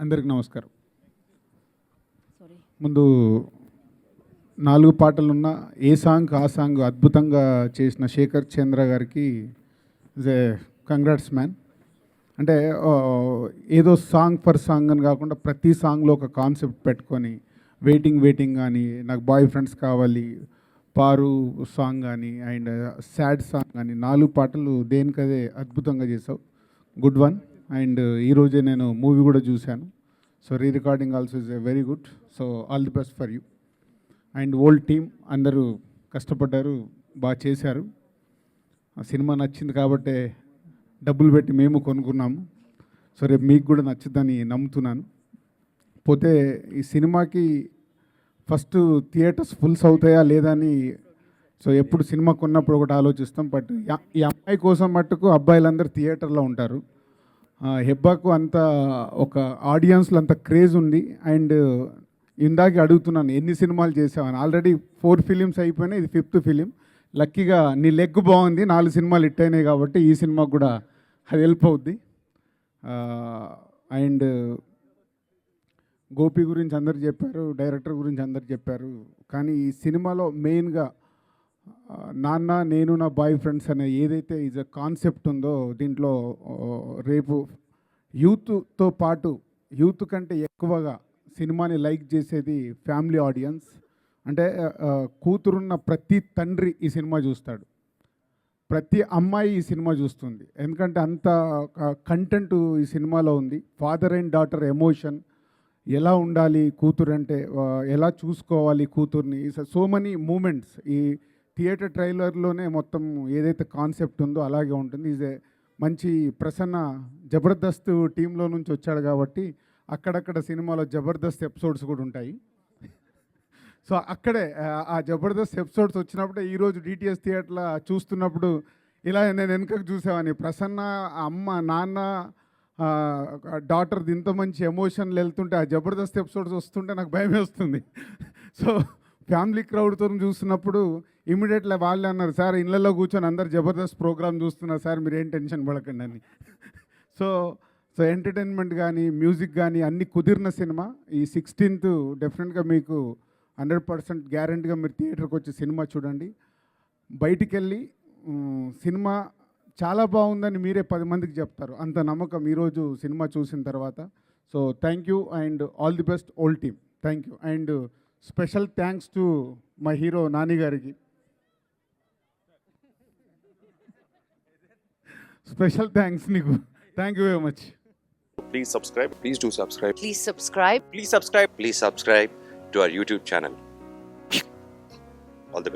అందరికి నమస్కారం. ముందు 4 పాటలున్న ఏ సాంగ్ ఆ సాంగ్ అద్భుతంగా చేసిన శేఖర్ చంద్ర గారికి కంగ్రాట్స్ మ్యాన్. అంటే ఏదో సాంగ్ ఫర్ సాంగ్ అని కాకుండా ప్రతి సాంగ్లో ఒక కాన్సెప్ట్ పెట్టుకొని వెయిటింగ్ కానీ, నాకు బాయ్ ఫ్రెండ్స్ కావాలి, పారు సాంగ్ కానీ అండ్ సాడ్ సాంగ్ కానీ 4 పాటలు దేనికదే అద్భుతంగా చేసావు. Good one. అండ్ ఈరోజే నేను మూవీ కూడా చూశాను. So re recording also is very good. So all the best for you. And old team అందరూ కష్టపడ్డారు, బాగా చేశారు. ఆ సినిమా నచ్చింది కాబట్టే డబ్బులు పెట్టి మేము కొనుక్కున్నాము. సో రేపు మీకు కూడా నచ్చుద్దని నమ్ముతున్నాను. పోతే ఈ సినిమాకి ఫస్ట్ థియేటర్స్ ఫుల్స్ అవుతాయా లేదా అని సో ఎప్పుడు సినిమా కొన్నప్పుడు ఒకటి ఆలోచిస్తాం. బట్ ఈ అమ్మాయి కోసం మట్టుకు అబ్బాయిలందరూ థియేటర్లో ఉంటారు. హెబ్బాకు అంత ఒక ఆడియన్స్లో అంత క్రేజ్ ఉంది. అండ్ ఇందాక అడుగుతున్నాను ఎన్ని సినిమాలు చేసామని. ఆల్రెడీ 4 ఫిలిమ్స్ అయిపోయినాయి, ఇది 5th ఫిలిం. లక్కీగా నీ లెగ్ బాగుంది, 4 సినిమాలు హిట్ అయినాయి కాబట్టి ఈ సినిమాకు కూడా అది హెల్ప్ అవుద్ది. అండ్ గోపి గురించి అందరు చెప్పారు, డైరెక్టర్ గురించి అందరు చెప్పారు. కానీ ఈ సినిమాలో మెయిన్గా నాన్న నేను నా బాయ్ ఫ్రెండ్స్ అనే ఏదైతే ఈజ్ అ కాన్సెప్ట్ ఉందో దీంట్లో రేపు యూత్తో పాటు యూత్ కంటే ఎక్కువగా సినిమాని లైక్ చేసేది ఫ్యామిలీ ఆడియన్స్. అంటే కూతురున్న ప్రతి తండ్రి ఈ సినిమా చూస్తాడు, ప్రతి అమ్మాయి ఈ సినిమా చూస్తుంది. ఎందుకంటే అంత కంటెంట్ ఈ సినిమాలో ఉంది. ఫాదర్ అండ్ డాటర్ ఎమోషన్ ఎలా ఉండాలి, కూతురు అంటే ఎలా చూసుకోవాలి కూతుర్ని, సో మెనీ మూమెంట్స్ ఈ థియేటర్ ట్రైలర్లోనే మొత్తం ఏదైతే కాన్సెప్ట్ ఉందో అలాగే ఉంటుంది. ఈజ్ ఏ మంచి ప్రసన్న జబర్దస్త్ టీంలో నుంచి వచ్చాడు కాబట్టి అక్కడక్కడ సినిమాలో జబర్దస్త్ ఎపిసోడ్స్ కూడా ఉంటాయి. సో అక్కడే ఆ జబర్దస్త్ ఎపిసోడ్స్ వచ్చినప్పుడే ఈరోజు డిటిఎస్ థియేటర్లో చూస్తున్నప్పుడు ఇలా నేను వెనుకకు చూసామని ప్రసన్న అమ్మ నాన్న డాటర్ ఇంత మంచి ఎమోషన్లు వెళ్తుంటే ఆ జబర్దస్త్ ఎపిసోడ్స్ వస్తుంటే నాకు భయం వేస్తుంది. సో ఫ్యామిలీ క్రౌడ్తో చూస్తున్నప్పుడు ఇమీడియట్లీ వాళ్ళే అన్నారు, సార్ ఇళ్ళల్లో కూర్చొని అందరు జబర్దస్త్ ప్రోగ్రామ్ చూస్తున్నారు సార్, మీరు ఏం టెన్షన్ పడకండి అని. సో ఎంటర్టైన్మెంట్ కానీ మ్యూజిక్ కానీ అన్నీ కుదిరిన సినిమా. ఈ 16th డెఫినెట్గా మీకు 100% గ్యారంటీగా మీరు థియేటర్కి వచ్చి సినిమా చూడండి. బయటికి వెళ్ళి సినిమా చాలా బాగుందని మీరే 10 మందికి చెప్తారు, అంత నమ్మకం ఈరోజు సినిమా చూసిన తర్వాత. So thank you and all the best old team. Thank you and special thanks to my hero Nani గారికి. స్పెషల్ థ్యాంక్స్ నీకు. Thank you very much. Please subscribe. Please do subscribe. Please subscribe. Please subscribe. Please subscribe to our YouTube channel.